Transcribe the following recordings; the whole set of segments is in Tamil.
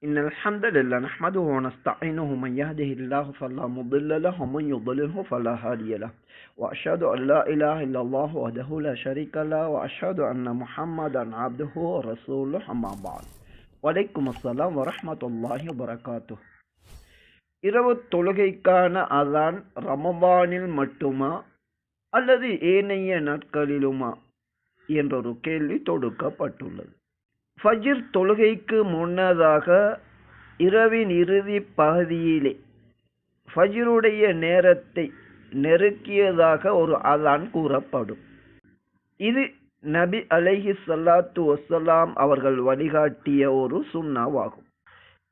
إن الحمد لله نحمده ونستعينه من يهده الله فلا مضل له ومن يضلله فلا هادي له وأشهد أن لا إله إلا الله وحده لا شريك له وأشهد أن محمدا عبده ورسوله أما بعد وعليكم السلام ورحمة الله وبركاته. இரவு தொழுகைக்கான அதான் ரமதானில் மட்டுமா அல்லது ஏனைய நாட்களிலுமா என்றொரு கேள்வி தொடுக்கப்பட்டுள்ளது. ஃபஜ்ர் தொழுகைக்கு முன்னதாக இரவின் இறுதி பகுதியிலே ஃபஜ்ருடைய நேரத்தை நெருக்கியதாக ஒரு அதான் கூறப்படும். இது நபி அலைஹி ஸலாத்து வஸ்ஸலாம் அவர்கள் வழிகாட்டிய ஒரு சுன்னாவாகும்.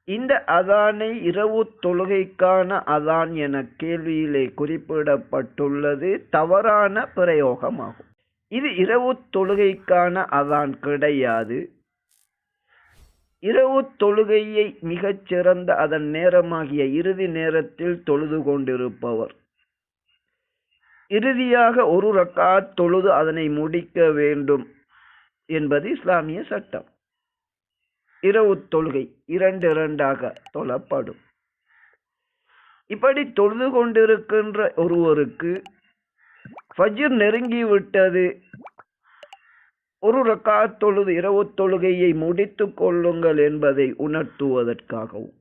இந்த அதானை இரவு தொழுகைக்கான அதான் என கேள்வியிலே குறிப்பிடப்பட்டுள்ளது தவறான பிரயோகமாகும். இது இரவு தொழுகைக்கான அதான் கிடையாது. இரவு தொழுகையை மிகச் சிறந்த அதன் நேரமாகிய இறுதி நேரத்தில் தொழுது கொண்டிருப்பவர் இறுதியாக ஒரு ரக்காத் தொழுது அதனை முடிக்க வேண்டும் என்பது இஸ்லாமிய சட்டம். இரவு தொழுகை இரண்டாக தொழப்படும். இப்படி தொழுது கொண்டிருக்கின்ற ஒருவருக்கு ஃபஜ்ர் நெருங்கிவிட்டது, ஒரு ரக்காத் தொழுது இரவு தொழுகையை முடித்து கொள்ளுங்கள் என்பதை உணர்த்துவதற்காகவும்,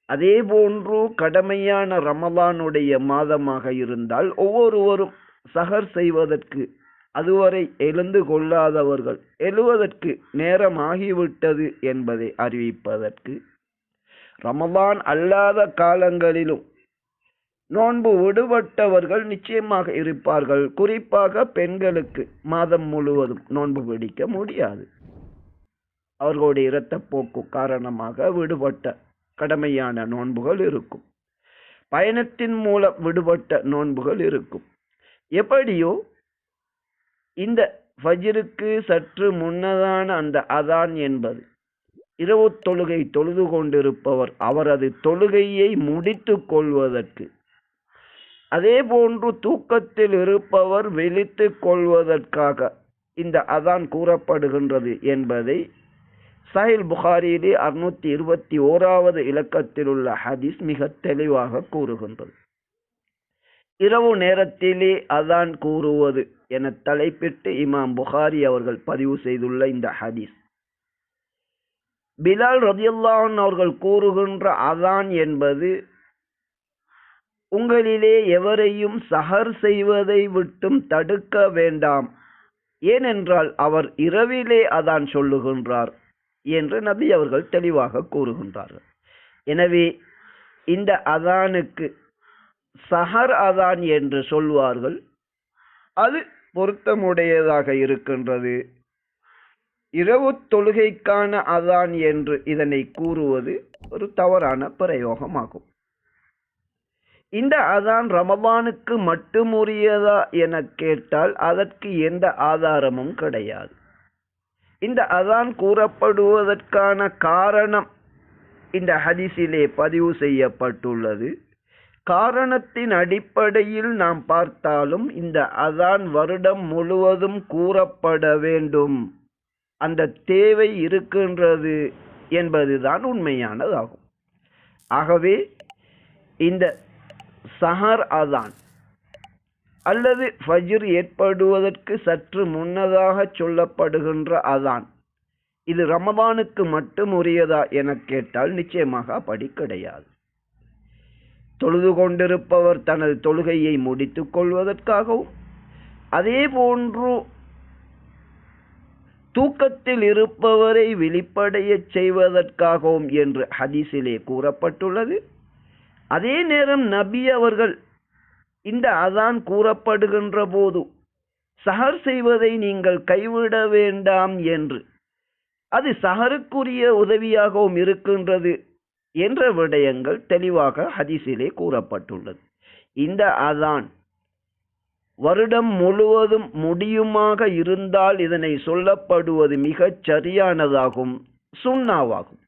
அதே போன்று கடமையான ரமலானுடைய மாதமாக இருந்தால் ஒவ்வொருவரும் சஹர் செய்வதற்கு, அதுவரை எழுந்து கொள்ளாதவர்கள் எழுவதற்கு நேரம் ஆகிவிட்டது என்பதை அறிவிப்பதற்கு, ரமலான் அல்லாத காலங்களிலும் நோன்பு விடுபட்டவர்கள் நிச்சயமாக இருப்பார்கள். குறிப்பாக பெண்களுக்கு மாதம் முழுவதும் நோன்பு பிடிக்க முடியாது. அவர்களுடைய இரத்தப்போக்கு காரணமாக விடுபட்ட கடமையான நோன்புகள் இருக்கும், பயணத்தின் மூலம் விடுபட்ட நோன்புகள் இருக்கும். எப்படியோ இந்த ஃபஜ்ருக்கு சற்று முன்னதான அந்த அதான் என்பது இரவு தொழுகை தொழுது கொண்டிருப்பவர் அவரது தொழுகையை முடித்து கொள்வதற்கு, அதே போன்று தூக்கத்தில் இருப்பவர் விழித்து கொள்வதற்காக இந்த அதான் கூறப்படுகின்றது என்பதை சஹீஹ் புகாரியிலே 621வது இலக்கத்தில் உள்ள ஹதீஸ் மிக தெளிவாக கூறுகின்றது. இரவு நேரத்திலே அதான் கூறுவது என தலைப்பிட்டு இமாம் புகாரி அவர்கள் பதிவு செய்துள்ள இந்த ஹதீஸ், பிலால் ரலியல்லாஹு அன்ஹு அவர்கள் கூறுகின்ற அதான் என்பது உங்களிலே எவரையும் சஹர் செய்வதை விட்டும் தடுக்க வேண்டாம், ஏனென்றால் அவர் இரவிலே அதான் சொல்லுகின்றார் என்று நபி அவர்கள் தெளிவாக கூறுகின்றார்கள். எனவே இந்த அதானுக்கு சஹர் அதான் என்று சொல்வார்கள், அது பொருத்தமுடையதாக இருக்கின்றது. இரவு தொழுகைக்கான அதான் என்று இதனை கூறுவது ஒரு தவறான பிரயோகமாகும். இந்த அதான் ரமலானுக்கு மட்டுமுரியதா என கேட்டால் அதற்கு எந்த ஆதாரமும் கிடையாது. இந்த அதான் கூறப்படுவதற்கான காரணம் இந்த ஹதீஸிலே பதிவு செய்யப்பட்டுள்ளது. காரணத்தின் அடிப்படையில் நாம் பார்த்தாலும் இந்த அதான் வருடம் முழுவதும் கூறப்பட வேண்டும், அந்த தேவை இருக்கின்றது என்பதுதான் உண்மையானதாகும். ஆகவே இந்த சஹர் அதான் அல்லது ஃபஜ்ர் ஏற்படுவதற்கு சற்று முன்னதாக சொல்லப்படுகின்ற அதான் இது ரமலானுக்கு மட்டும் உரியதா என கேட்டால் நிச்சயமாக அப்படி கிடையாது. தொழுது கொண்டிருப்பவர் தனது தொழுகையை முடித்துக் கொள்வதற்காகவும், அதே போன்று தூக்கத்தில் இருப்பவரை விழிப்படைய செய்வதற்காகவும் என்று ஹதீஸிலே கூறப்பட்டுள்ளது. அதே நேரம் நபி அவர்கள் இந்த அதான் கூறப்படுகின்ற போது சஹர் செய்வதை நீங்கள் கைவிட வேண்டாம் என்று, அது சஹருக்குரிய உதவியாகவும் இருக்கின்றது என்ற விடயங்கள் தெளிவாக ஹதீஸிலே கூறப்பட்டுள்ளது. இந்த அதான் வருடம் முழுவதும் முடியுமாக இருந்தால் இதனை சொல்லப்படுவது மிகச் சரியானதாகும், சுன்னாவாகும்.